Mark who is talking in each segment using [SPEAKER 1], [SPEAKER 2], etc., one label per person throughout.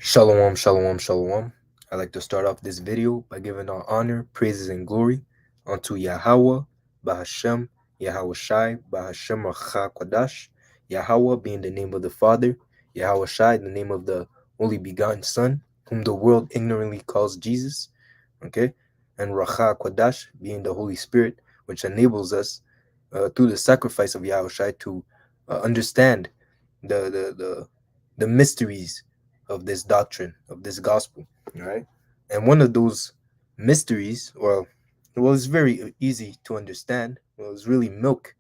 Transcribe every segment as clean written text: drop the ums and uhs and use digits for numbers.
[SPEAKER 1] Shalom, shalom, shalom. I'd like to start off this video by giving all honor, praises, and glory unto Yahweh, Bahashem, Yahweh Shai, Bahashem Racha Kodash, Yahweh being the name of the Father, Yahweh Shai, the name of the only begotten Son, whom the world ignorantly calls Jesus, okay? And Racha Kodash being the Holy Spirit, which enables us through the sacrifice of Yahweh Shai to understand the mysteries of this doctrine, of this gospel. All right. And one of those mysteries, well, it's very easy to understand. Well, it's really milk,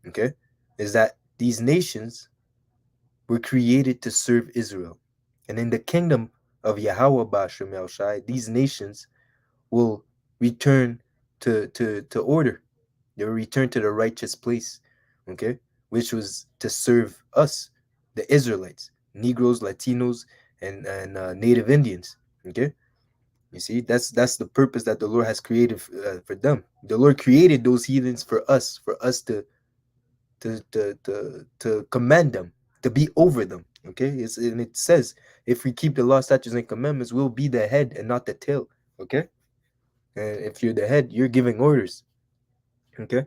[SPEAKER 1] okay, is that these nations were created to serve Israel. And in the kingdom of Yahweh Bashem El Shai, these nations will return to order. They will return to the righteous place, okay, which was to serve us, the Israelites, Negroes, Latinos, and Native Indians. Okay, you see, that's the purpose that the Lord has created for them. The Lord created those heathens for us to command them, to be over them. Okay, and it says if we keep the law, statutes, and commandments, we'll be the head and not the tail. Okay, and if you're the head, you're giving orders. Okay,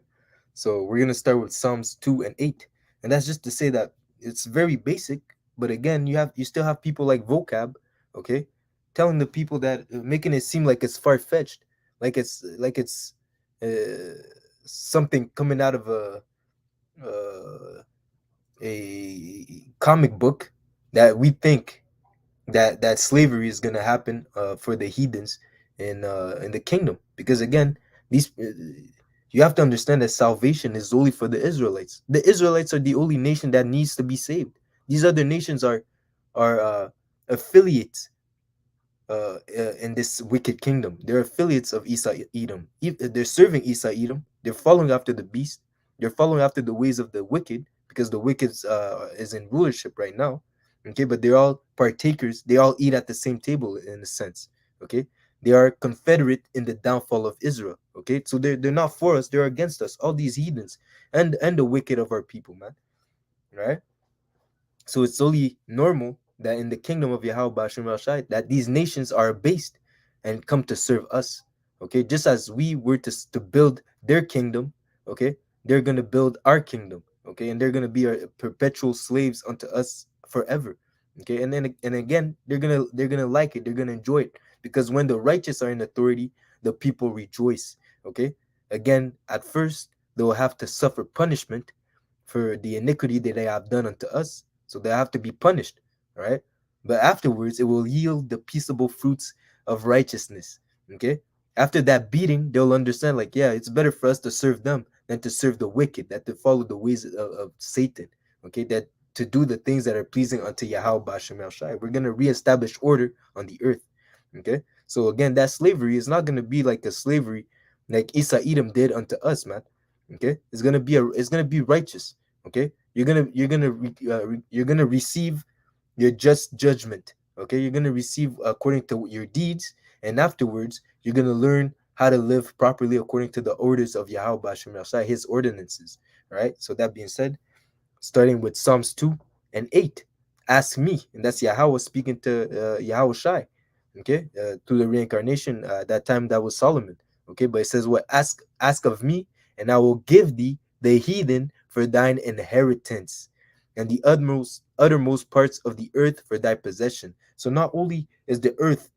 [SPEAKER 1] so we're gonna start with Psalms 2 and 8, and that's just to say that it's very basic. But again, you still have people like Vocab, okay, telling the people that making it seem like it's far fetched, like it's uh, something coming out of uh, a comic book, that we think that slavery is gonna happen for the heathens in the kingdom. Because again, these you have to understand that salvation is only for the Israelites. The Israelites are the only nation that needs to be saved. These other nations are affiliates in this wicked kingdom. They're affiliates of Esau Edom. They're serving Esau Edom. They're following after the beast. They're following after the ways of the wicked, because the wicked is in rulership right now. Okay, but they're all partakers. They all eat at the same table in a sense. Okay, they are confederate in the downfall of Israel. Okay, so they're not for us. They're against us. All these heathens and the wicked of our people, man. Right. So it's only normal that in the kingdom of Yahweh Bashim Rashai, that these nations are based and come to serve us. Okay, just as we were to build their kingdom, okay, they're gonna build our kingdom, okay, and they're gonna be our perpetual slaves unto us forever. Okay, and again, they're gonna like it, they're gonna enjoy it, because when the righteous are in authority, the people rejoice. Okay, again, at first they will have to suffer punishment for the iniquity that they have done unto us, so they have to be punished, right? But afterwards, it will yield the peaceable fruits of righteousness. Okay. After that beating, they'll understand, like, yeah, it's better for us to serve them than to serve the wicked, that to follow the ways of Satan. Okay. That to do the things that are pleasing unto Yahweh Bashem El Shai. We're going to reestablish order on the earth. Okay. So again, that slavery is not going to be like a slavery like Esau Edom did unto us, man. Okay. It's gonna be righteous. Okay. You're gonna receive your just judgment. Okay, you're gonna receive according to your deeds, and afterwards you're gonna learn how to live properly according to the orders of Yahweh Bashim Yahshai, his ordinances. Right. So that being said, starting with Psalms 2 and 8, ask me, and that's Yahweh speaking to Yahweh Shai. Okay, through the reincarnation. That time that was Solomon. Okay, but it says, what? Ask of me, and I will give thee the heathen for thine inheritance, and the uttermost parts of the earth for thy possession. So not only is the earth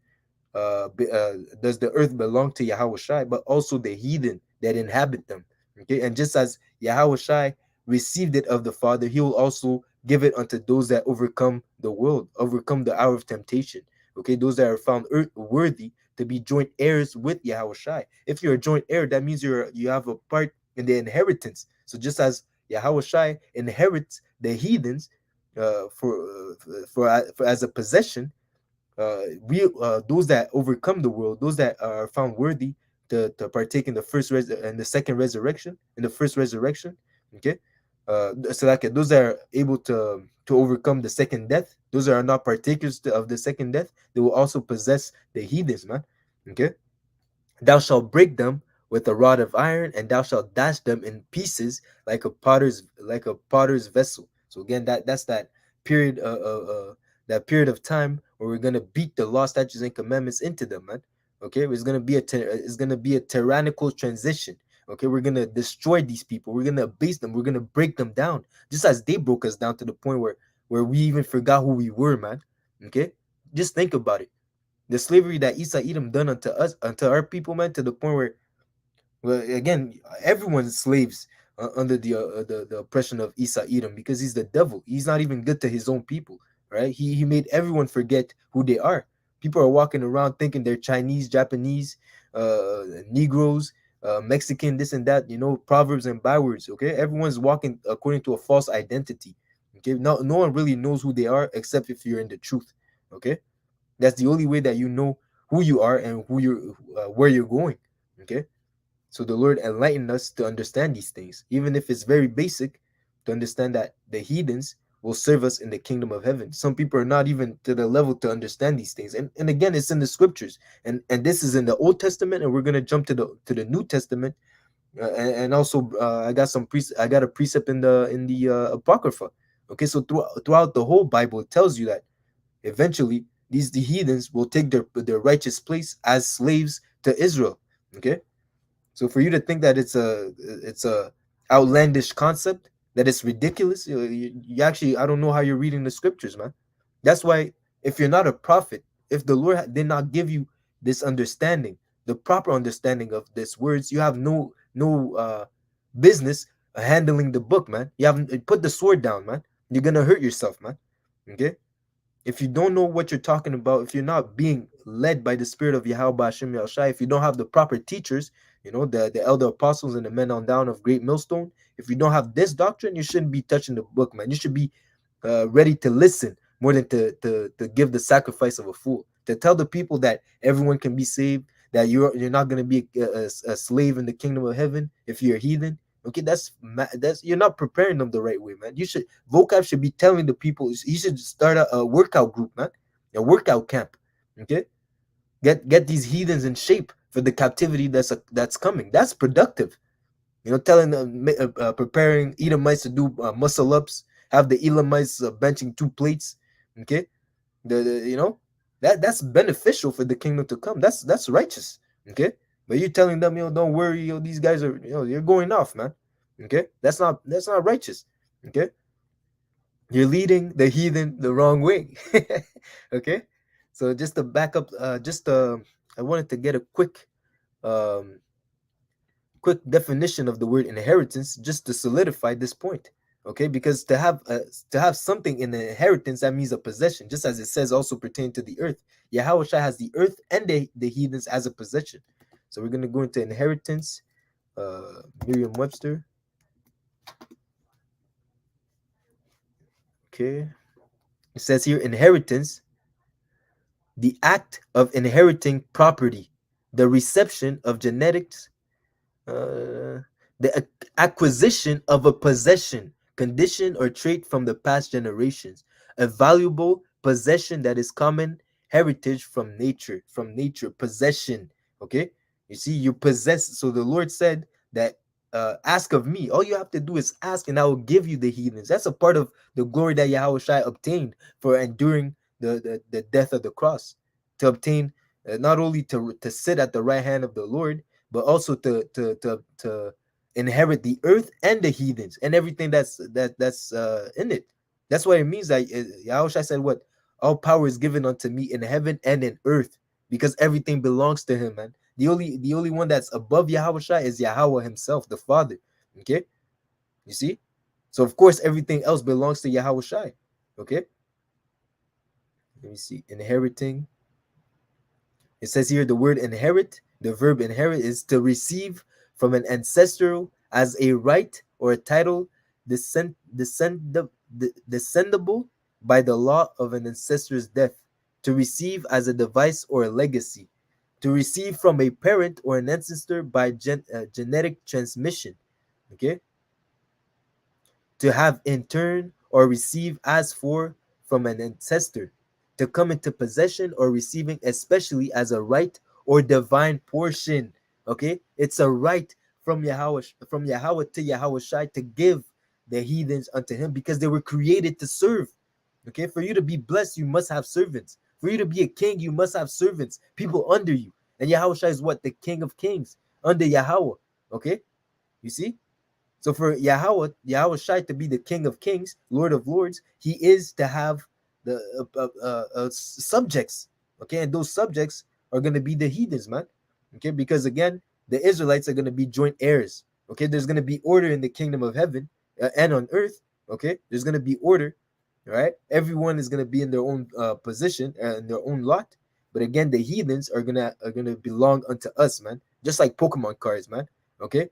[SPEAKER 1] does the earth belong to Yahweh Shai, but also the heathen that inhabit them. Okay, and just as Yahweh Shai received it of the Father, he will also give it unto those that overcome the world, overcome the hour of temptation. Okay, those that are found worthy to be joint heirs with Yahweh Shai. If you're a joint heir, that means you have a part in the inheritance. So just as Yahweh Shai inherits the heathens for as a possession, those that overcome the world, those that are found worthy to partake in the and the second resurrection, in the first resurrection. Okay, so like those that are able to overcome the second death, those that are not partakers of the second death, they will also possess the heathens, man. Okay, thou shalt break them with a rod of iron, and thou shalt dash them in pieces like a potter's vessel. So again, that's that period that period of time where we're gonna beat the law, statutes, and commandments into them, man. Okay, it's gonna be a tyrannical transition. Okay, we're gonna destroy these people. We're gonna abase them. We're gonna break them down, just as they broke us down to the point where we even forgot who we were, man. Okay, just think about it. The slavery that Isa Edom done unto us, unto our people, man, to the point where, well, again, everyone's slaves under the oppression of Isa Edom, because he's the devil. He's not even good to his own people, right? He made everyone forget who they are. People are walking around thinking they're Chinese, Japanese, Negroes, Mexican, this and that. Proverbs and bywords. Okay, everyone's walking according to a false identity. Okay, no one really knows who they are except if you're in the truth. Okay, that's the only way that you know who you are and where you're going. Okay. So the Lord enlightened us to understand these things, even if it's very basic, to understand that the heathens will serve us in the kingdom of heaven. Some people are not even to the level to understand these things. And again, it's in the scriptures. And this is in the Old Testament, and we're gonna jump to the New Testament. And also I got a precept in the Apocrypha. Okay, so throughout the whole Bible, it tells you that eventually the heathens will take their righteous place as slaves to Israel. Okay. So for you to think that it's a outlandish concept, that it's ridiculous, you actually, I don't know how you're reading the scriptures, man. That's why, if you're not a prophet, if the Lord did not give you this understanding, the proper understanding of these words, you have no business handling the book, man. You haven't put the sword down, man. You're gonna hurt yourself, man. Okay. If you don't know what you're talking about, if you're not being led by the spirit of Yahweh Hashem Yahushai, if you don't have the proper teachers, the elder apostles and the men on down of Great Millstone, if you don't have this doctrine, you shouldn't be touching the book, man. You should be ready to listen more than to give the sacrifice of a fool. To tell the people that everyone can be saved, that you're not going to be a slave in the kingdom of heaven if you're a heathen. Okay, that's you're not preparing them the right way, man. Vocab should be telling the people. You should start a workout group, man, a workout camp. Okay, get these heathens in shape for the captivity that's coming. That's productive. Telling them, preparing Edomites to do muscle ups, have the Elamites benching 2 plates. Okay, that's beneficial for the kingdom to come. That's righteous. Okay, but you're telling them, don't worry, these guys are, you're going off, man. Okay, that's not righteous. Okay, you're leading the heathen the wrong way. Okay, so just to back up, I wanted to get a um, quick definition of the word inheritance, just to solidify this point. Okay, because to have something in the inheritance, that means a possession, just as it says also pertaining to the earth. Yahweh Shai has the earth and the heathens as a possession. So we're going to go into inheritance. Merriam-Webster. Okay, it says here, inheritance, the act of inheriting property, the reception of genetics, the acquisition of a possession, condition, or trait from the past generations, a valuable possession that is common heritage from nature, possession. Okay, you see, you possess. So the Lord said that, ask of me. All you have to do is ask, and I will give you the heathens. That's a part of the glory that Yahweh Shai obtained for enduring the death of the cross, to obtain, not only to sit at the right hand of the Lord, but also to inherit the earth and the heathens and everything that's in it. That's what it means that Yahushua said, what? All power is given unto me in heaven and in earth, because everything belongs to him, man. The only one that's above Yahushua is Yahweh himself, the Father. Okay, you see? So of course everything else belongs to Yahushua. Okay, let me see. Inheriting. It says here, the word inherit, the verb inherit, is to receive from an ancestral as a right or a title descendable by the law of an ancestor's death, to receive as a device or a legacy, to receive from a parent or an ancestor by genetic transmission. Okay, to have in turn or receive as for from an ancestor, to come into possession or receiving especially as a right or divine portion. Okay, it's a right from Yahweh to Yahweh Shai to give the heathens unto him, because they were created to serve. Okay, for you to be blessed, you must have servants. For you to be a king, you must have servants, people under you. And Yahweh is what? The King of Kings under Yahweh. Okay, you see? So for Yahweh Shai to be the King of Kings, Lord of Lords, he is to have the subjects. Okay, and those subjects are going to be the heathens, man. Okay, because again, the Israelites are going to be joint heirs. Okay, there's going to be order in the kingdom of heaven and on earth. Okay, there's going to be order, right? Everyone is going to be in their own position and their own lot. But again, the heathens are gonna belong unto us, man. Just like Pokemon cards, man. Okay,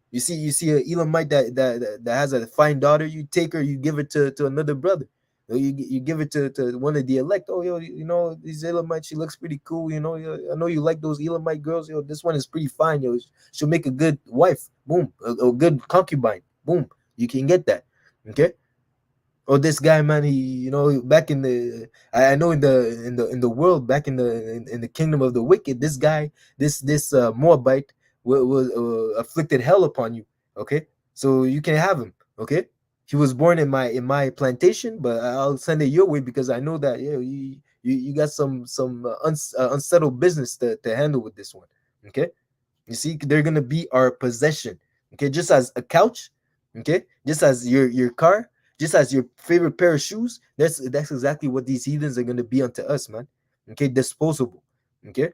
[SPEAKER 1] you see a Elamite that has a fine daughter, you take her, you give it to another brother. You give it to one of the elect. Oh, yo, this Elamite, she looks pretty cool. I know you like those Elamite girls. This one is pretty fine. She'll make a good wife. Boom, a good concubine. Boom, you can get that. Okay. Oh, this guy, man, he, back in the, I know in the world, back in the kingdom of the wicked, this guy, this Moabite was afflicted hell upon you. Okay, so you can have him. Okay, he was born in my plantation, but I'll send it your way because I know that you got some unsettled business to handle with this one. Okay, you see, they're gonna be our possession. Okay, just as a couch. Okay, just as your car, just as your favorite pair of shoes. That's exactly what these heathens are gonna be unto us, man. Okay, disposable. Okay,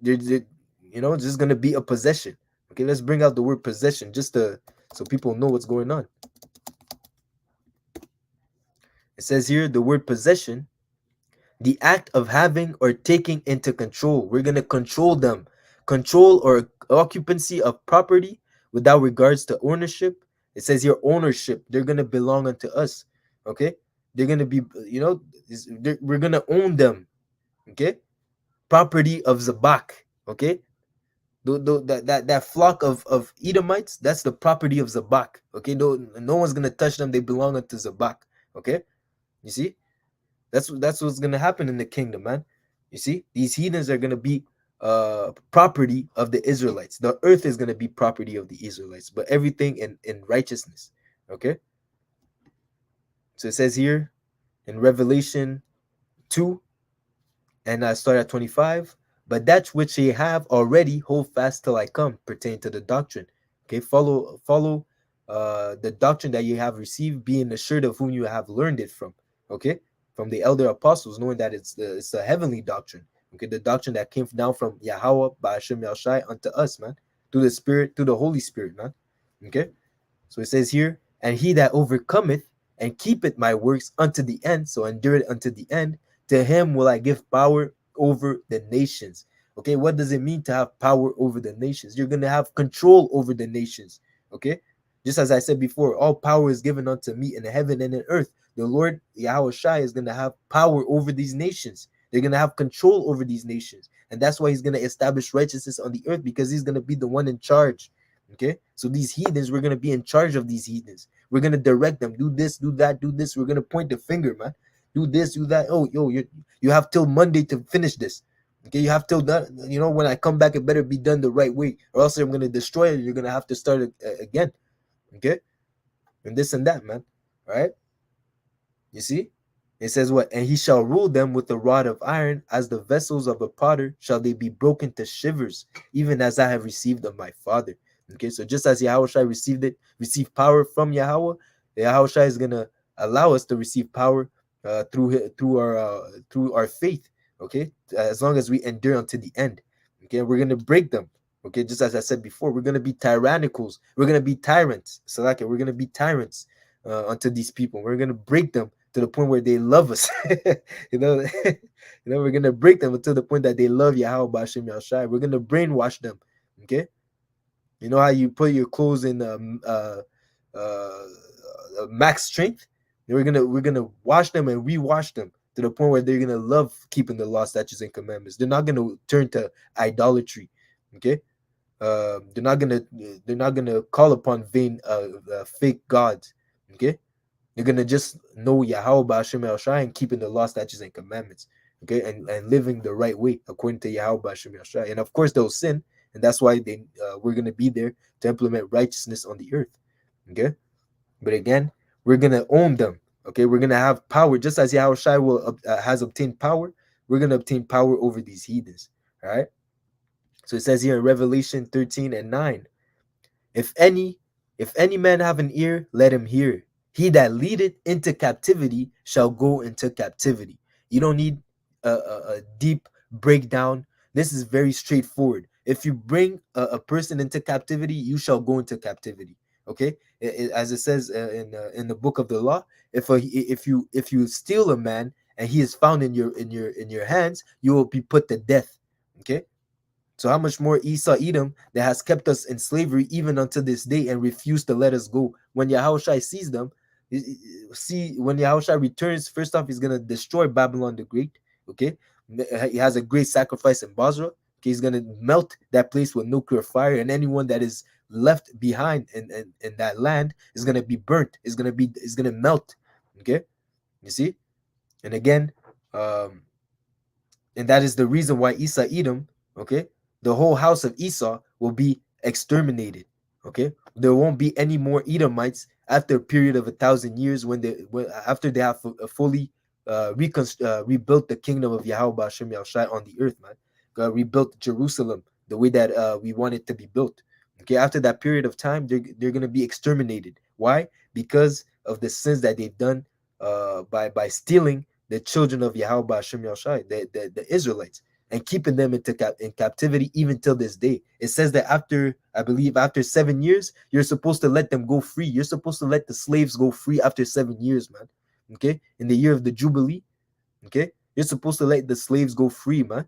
[SPEAKER 1] they're just gonna be a possession. Okay, let's bring out the word possession just to so people know what's going on. It says here the word possession, the act of having or taking into control. We're going to control them. Control or occupancy of property without regards to ownership. It says here ownership. They're going to belong unto us. Okay? They're going to be, we're going to own them. Okay? Property of Zabak. Okay? That flock of Edomites, that's the property of Zabak. Okay? No one's going to touch them. They belong unto Zabak. Okay? You see? That's what's gonna happen in the kingdom, man. You see, these heathens are gonna be property of the Israelites. The earth is gonna be property of the Israelites, but everything in righteousness. Okay. So it says here in Revelation 2, and I start at 25. But that which ye have already hold fast till I come, pertain to the doctrine. Okay, follow the doctrine that you have received, being assured of whom you have learned it from. Okay, from the elder apostles, knowing that it's a heavenly doctrine. Okay, the doctrine that came down from Yahweh by Hashem Yahshai unto us, man, through the Spirit, through the Holy Spirit, man. Okay, so it says here, and he that overcometh and keepeth my works unto the end, so endure it unto the end, to him will I give power over the nations. Okay, what does it mean to have power over the nations? You're going to have control over the nations. Okay, just as I said before, all power is given unto me in heaven and in earth. The Lord Yahweh Shai is going to have power over these nations. They're going to have control over these nations, and that's why he's going to establish righteousness on the earth, because he's going to be the one in charge. Okay, so these heathens, we're going to be in charge of these heathens. We're going to direct them. Do this, do that, do this. We're going to point the finger, man. Do this, do that. Oh, you have till Monday to finish this. Okay, you have till that. When I come back, it better be done the right way, or else I'm going to destroy it. You're going to have to start it again. Okay, and this and that, man. All right. You see, it says what? And he shall rule them with a rod of iron, as the vessels of a potter shall they be broken to shivers, even as I have received of my Father. Okay, so just as Yahweh Shai received power from Yahweh, Yahweh Shai is gonna allow us to receive power through our faith. Okay, as long as we endure unto the end. Okay, we're gonna break them. Okay, just as I said before, we're gonna be tyrannicals. We're gonna be tyrants. So like we're gonna be tyrants unto these people. We're gonna break them to the point where they love us. We're gonna break them until the point that they love Yahweh Bashim Yahshai. We're gonna brainwash them. Okay, you know how you put your clothes in max strength? We're gonna wash them and rewash them to the point where they're gonna love keeping the law, statutes, and commandments. They're not gonna turn to idolatry. Okay, they're not gonna call upon vain fake gods. Okay, you're gonna just know Yahweh Ba'ashem El Shai and keeping the law, statutes, and commandments. Okay, and living the right way according to Yahweh Ba'ashem El Shai. And of course, they'll sin, and that's why we're gonna be there to implement righteousness on the earth. Okay, but again, we're gonna own them. Okay, we're gonna have power just as Yahushua has obtained power. We're gonna obtain power over these heathens. All right. So it says here in Revelation 13:9, if any if any man have an ear, let him hear. He that leadeth into captivity shall go into captivity. You don't need a deep breakdown. This is very straightforward. If you bring a person into captivity, you shall go into captivity. Okay, as it says in the book of the law, if you steal a man and he is found in your hands, you will be put to death. Okay, so how much more Esau Edom that has kept us in slavery even unto this day and refused to let us go? When Yahushua sees them, see when Yahushua returns, first off, he's gonna destroy Babylon the Great. Okay, he has a great sacrifice in Basra. Okay, he's gonna melt that place with nuclear fire, and anyone that is left behind in that land is gonna be burnt. It's gonna melt. Okay, you see, and again, um, and that is the reason why Esau Edom, okay, the whole house of Esau will be exterminated. Okay, there won't be any more Edomites after a period of 1,000 years after they have fully rebuilt the kingdom of Yahweh Hashem Yahushai on the earth, man. Rebuilt Jerusalem the way that we want it to be built. Okay, after that period of time, they're gonna be exterminated. Why? Because of the sins that they've done by stealing the children of Yahweh Hashem Yahushai, the Israelites, and keeping them in captivity even till this day. It says that I believe, after 7 years, you're supposed to let them go free. You're supposed to let the slaves go free after 7 years, man. Okay, in the year of the Jubilee, okay, you're supposed to let the slaves go free, man.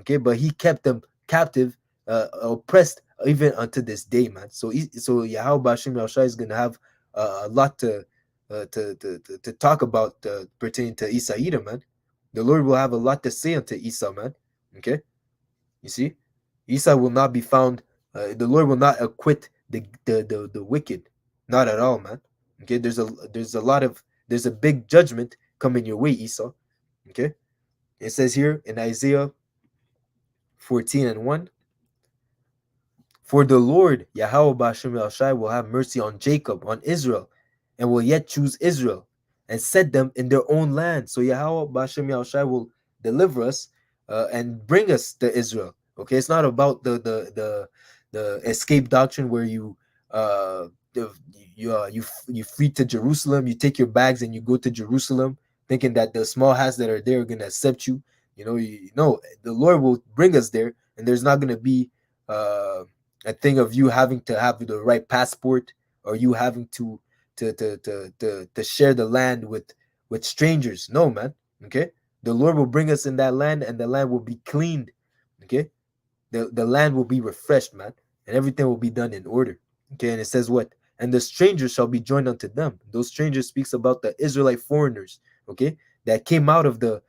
[SPEAKER 1] Okay, but he kept them captive, oppressed even unto this day, man. So Yahweh Hashem Yahushai is gonna have a lot to talk about pertaining to Esau Edom, man. The Lord will have a lot to say unto Esau, man. Okay, you see, Esau will not be found. The Lord will not acquit the wicked, not at all, man. Okay, there's a big judgment coming your way, Esau. Okay, it says here in Isaiah 14:1. For the Lord, Yahweh Bashem Shai, will have mercy on Jacob, on Israel, and will yet choose Israel and set them in their own land. So Yahweh Bashem Shai will deliver us and bring us to Israel. Okay, it's not about the escape doctrine where you flee to Jerusalem, you take your bags and you go to Jerusalem, thinking that the small hats that are there are gonna accept you. No, the Lord will bring us there, and there's not gonna be a thing of you having to have the right passport, or you having to share the land with strangers. No, man. Okay, the Lord will bring us in that land, and the land will be cleaned. Okay, the land will be refreshed, man, and everything will be done in order. Okay, and it says what? And the strangers shall be joined unto them. Those strangers speaks about the Israelite foreigners, okay, that came out of the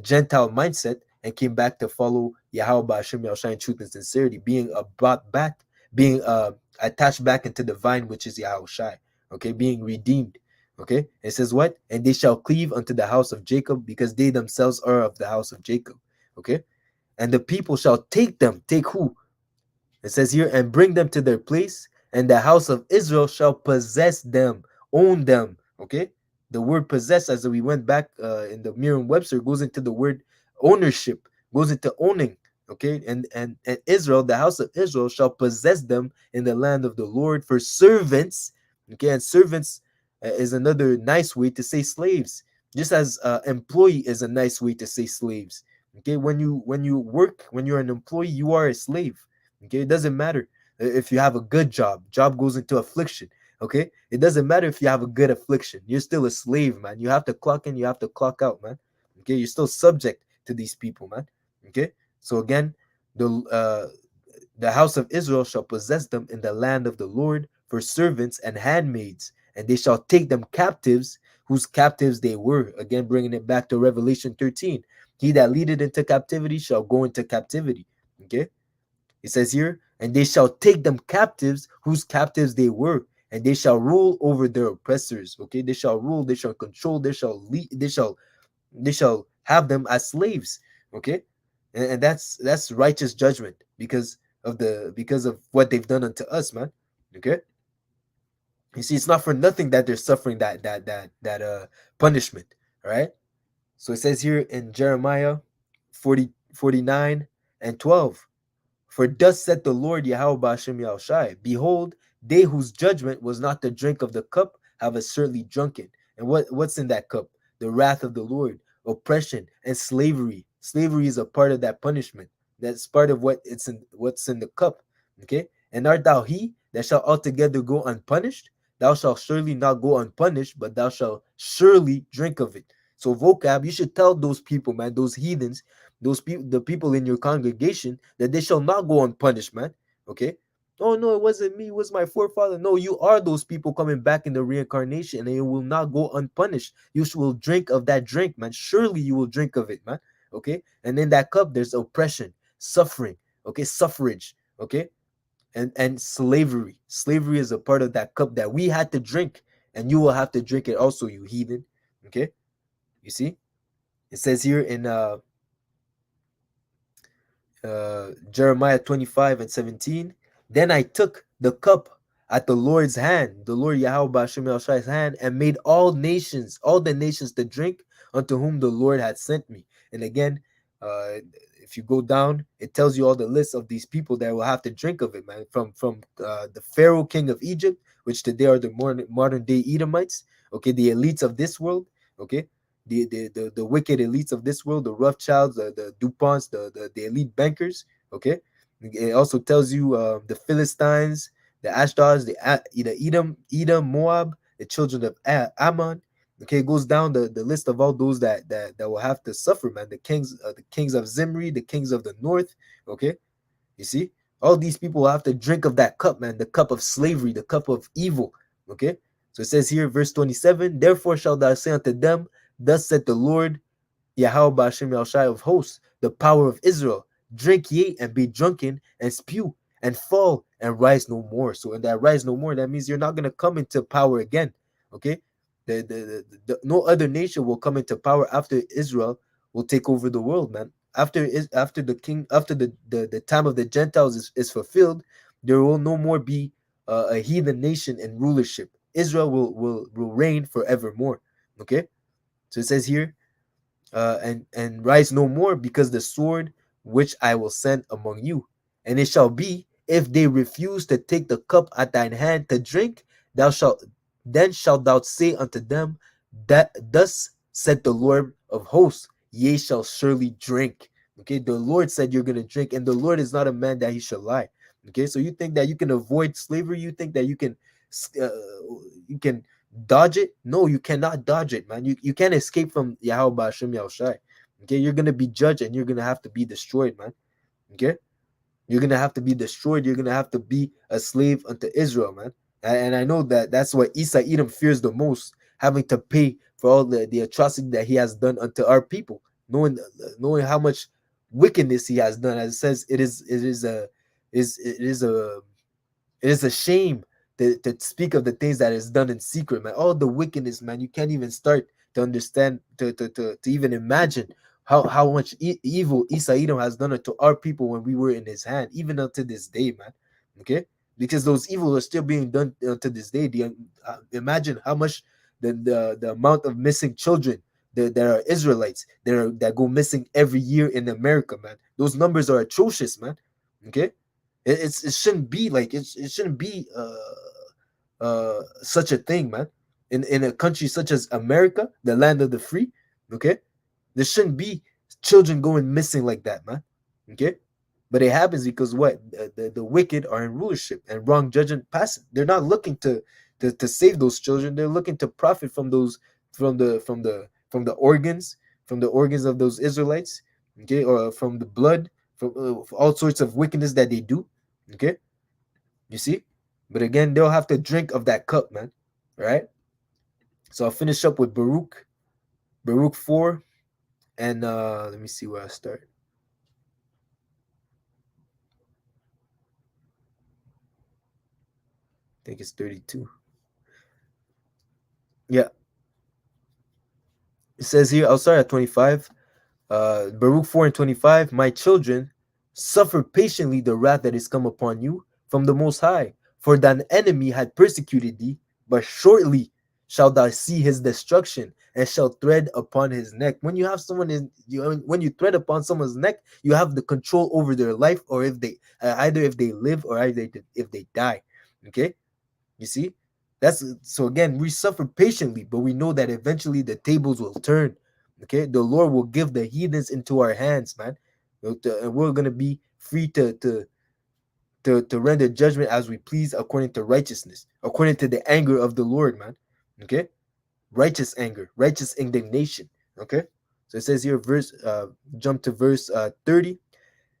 [SPEAKER 1] Gentile mindset and came back to follow Yahweh Hashem Yahushai in truth and sincerity, being brought back, being attached back into the vine, which is Yahushai, okay, being redeemed. Okay, it says what? And they shall cleave unto the house of Jacob, because they themselves are of the house of Jacob. Okay, and the people shall take them. Take who? It says here, and bring them to their place, and the house of Israel shall possess them, own them. Okay, the word possess, as we went back in the Merriam-Webster, goes into the word ownership, goes into owning. Okay, and Israel, the house of Israel, shall possess them in the land of the Lord for servants. Okay, and servants is another nice way to say slaves, just as employee is a nice way to say slaves. Okay, when you work, when you're an employee, you are a slave. Okay, it doesn't matter if you have a good job goes into affliction. Okay, it doesn't matter if you have a good affliction, you're still a slave, man. You have to clock in, you have to clock out, man. Okay, you're still subject to these people, man. Okay, so again, the house of Israel shall possess them in the land of the Lord for servants and handmaids, and they shall take them captives, whose captives they were. Again, bringing it back to Revelation 13. He that leadeth into captivity shall go into captivity. Okay, it says here, and they shall take them captives, whose captives they were, and they shall rule over their oppressors. Okay, they shall rule, they shall control, they shall lead, they shall have them as slaves. Okay, and that's righteous judgment because of what they've done unto us, man. Okay, You see, it's not for nothing that they're suffering that punishment. All right. So it says here in Jeremiah 40:49 and 12. For thus said the Lord Yahweh Ba'ashem Yahushai, behold, they whose judgment was not to drink of the cup have certainly drunken. And what's in that cup? The wrath of the Lord, oppression, and slavery. Slavery is a part of that punishment. That's part of what's in the cup. Okay? And art thou he that shall altogether go unpunished? Thou shalt surely not go unpunished, but thou shalt surely drink of it. So vocab, you should tell those people, man, those heathens, those people, the people in your congregation, that they shall not go unpunished, man. Okay? Oh no, it wasn't me, it was my forefather. No, you are those people coming back in the reincarnation, and you will not go unpunished. You will drink of that drink, man. Surely you will drink of it, man. Okay? And in that cup, there's oppression, suffering, okay, suffrage, okay, and slavery. Slavery is a part of that cup that we had to drink, and you will have to drink it also, you heathen. Okay? You see? It says here in Jeremiah 25:17. Then I took the cup at the Lord's hand, the Lord Yahweh Ba'ashem Yahushai's hand, and made all the nations to drink unto whom the Lord had sent me. And again, uh, if you go down, it tells you all the list of these people that will have to drink of it, man. From the Pharaoh king of Egypt, which today are the modern day Edomites, okay, the elites of this world, okay, the wicked elites of this world, the Rothschilds, the DuPonts, the elite bankers. Okay, it also tells you the Philistines, the Ashdods, Edom, Moab, the children of Ammon. Okay, it goes down the list of all those that will have to suffer, man. The kings of Zimri, the kings of the north. Okay, you see, all these people will have to drink of that cup, man, the cup of slavery, the cup of evil. Okay, so it says here, verse 27, therefore shalt thou say unto them, thus said the Lord Yahweh Ba'ashem Yahushai of hosts, the power of Israel, drink ye and be drunken and spew and fall and rise no more. So in that rise no more, that means you're not going to come into power again. Okay, no other nation will come into power after Israel will take over the world, man. After the time of the Gentiles is fulfilled, there will no more be a heathen nation in rulership. Israel will reign forevermore. Okay, so it says here, and rise no more, because the sword which I will send among you. And it shall be, if they refuse to take the cup at thine hand to drink, then shalt thou say unto them, that thus said the Lord of hosts, ye shall surely drink. Okay, the Lord said you're gonna drink, and the Lord is not a man that he shall lie. Okay, so you think that you can avoid slavery? You think that uh, you can dodge it? No, you cannot dodge it, man. You can't escape from Yahweh Ba'ashem Yahushai. Okay, you're gonna be judged, and you're gonna have to be destroyed, man. Okay, you're gonna have to be destroyed. You're gonna have to be a slave unto Israel, man. And I know that that's what Edom fears the most, having to pay for all the atrocity that he has done unto our people, knowing how much wickedness he has done. As it says, it is a shame to speak of the things that is done in secret, man. All the wickedness, man. You can't even start to understand, to even imagine how much evil Edom has done to our people when we were in his hand, even unto this day, man. Okay, because those evils are still being done to this day. Imagine how much the amount of missing children that are Israelites that go missing every year in America, man. Those numbers are atrocious, man. Okay, it shouldn't be like it shouldn't be such a thing, man. In a country such as America, the land of the free. Okay, there shouldn't be children going missing like that, man. Okay, but it happens because what the wicked are in rulership, and wrong judgment passes. They're not looking to save those children. They're looking to profit from those from the organs of those Israelites. Okay, or from the blood, from all sorts of wickedness that they do. Okay, you see, but again, they'll have to drink of that cup, man. All right. So I'll finish up with Baruch 4, and let me see where I start. I think it's 32. Yeah, it says here, I'll start at 25. Baruch 4:25. My children, suffer patiently the wrath that is come upon you from the Most High, for thine enemy had persecuted thee, but shortly shalt thou see his destruction, and shall tread upon his neck. When you have someone when you tread upon someone's neck, you have the control over their life, or if they either if they live or either if they die. Okay, you see, that's so again we suffer patiently, but we know that eventually the tables will turn. Okay, the Lord will give the heathens into our hands, man, and we're gonna be free to render judgment as we please according to righteousness, according to the anger of the Lord, man. Okay, righteous anger, righteous indignation. Okay, so it says here, jump to verse 30.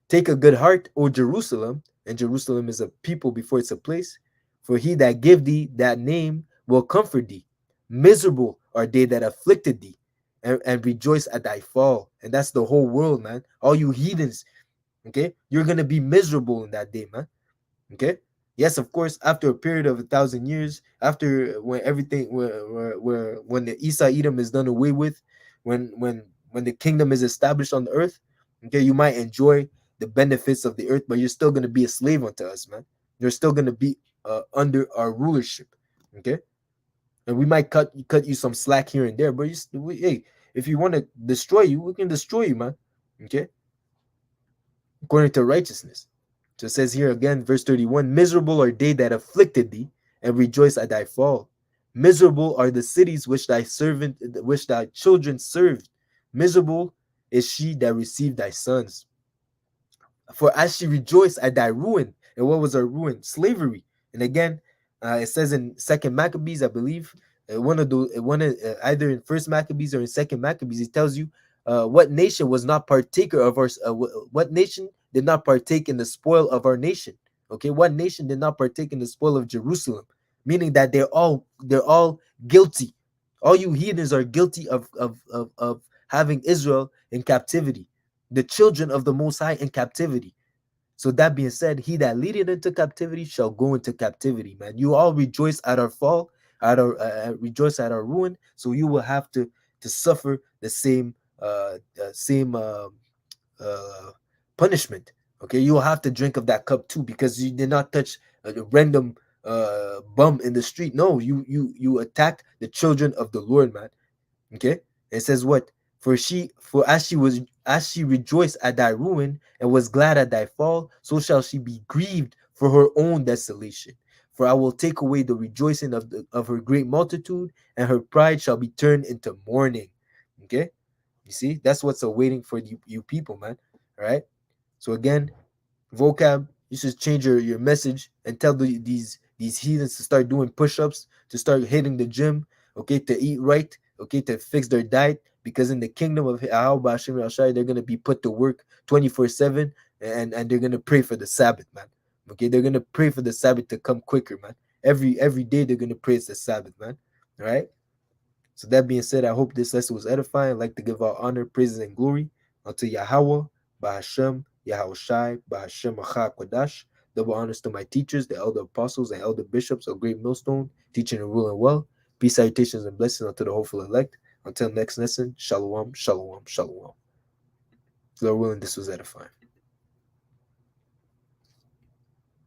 [SPEAKER 1] Take a good heart, O Jerusalem, and Jerusalem is a people before it's a place. For he that give thee that name will comfort thee. Miserable are they that afflicted thee, and rejoice at thy fall. And that's the whole world, man. All you heathens, okay? You're gonna be miserable in that day, man. Okay. Yes, of course, after a period of 1,000 years, after when everything where when the Isa Edom is done away with, when the kingdom is established on the earth, okay, you might enjoy the benefits of the earth, but you're still gonna be a slave unto us, man. You're still gonna be under our rulership. Okay. And we might cut you some slack here and there, but hey, if you want to destroy you, we can destroy you, man. Okay, according to righteousness. So it says here again, verse 31, miserable are they that afflicted thee, and rejoice at thy fall. Miserable are the cities which thy children served. Miserable is she that received thy sons. For as she rejoiced at thy ruin, and what was her ruin? Slavery. And again, it says in Second Maccabees, I believe, either in First Maccabees or in Second Maccabees, it tells you what nation was not partaker of our, what nation did not partake in the spoil of our nation. Okay, what nation did not partake in the spoil of Jerusalem? Meaning that they're all guilty. All you heathens are guilty of having Israel in captivity, the children of the Most High in captivity. So that being said, he that leadeth into captivity shall go into captivity, man. You all rejoice at our fall, rejoice at our ruin. So you will have to suffer the same uh, punishment. Okay, you will have to drink of that cup too, because you did not touch a random bum in the street. No, you attacked the children of the Lord, man. Okay, it says what? For as she rejoiced at thy ruin and was glad at thy fall, so shall she be grieved for her own desolation. For I will take away the rejoicing of her great multitude, and her pride shall be turned into mourning. Okay, you see, that's what's awaiting for you people, man. All right. So again, vocab, you should change your message and tell these heathens to start doing push-ups, to start hitting the gym, okay, to eat right, okay, to fix their diet, because in the kingdom of Ahau Bashim Rashai, they're gonna be put to work 24/7, and they're gonna pray for the Sabbath, man. Okay, they're gonna pray for the Sabbath to come quicker, man. Every day they're gonna pray it's the Sabbath, man. All right. So that being said, I hope this lesson was edifying. I'd like to give all honor, praises, and glory unto Yahweh, Bahashem, Yahushai, Bahashem, Acha, Kodash. Double honors to my teachers, the elder apostles and elder bishops of Great Millstone, teaching and ruling well. Peace, salutations, and blessings unto the hopeful elect. Until next lesson, Shalom, Shalom, Shalom. Lord willing, this was edifying.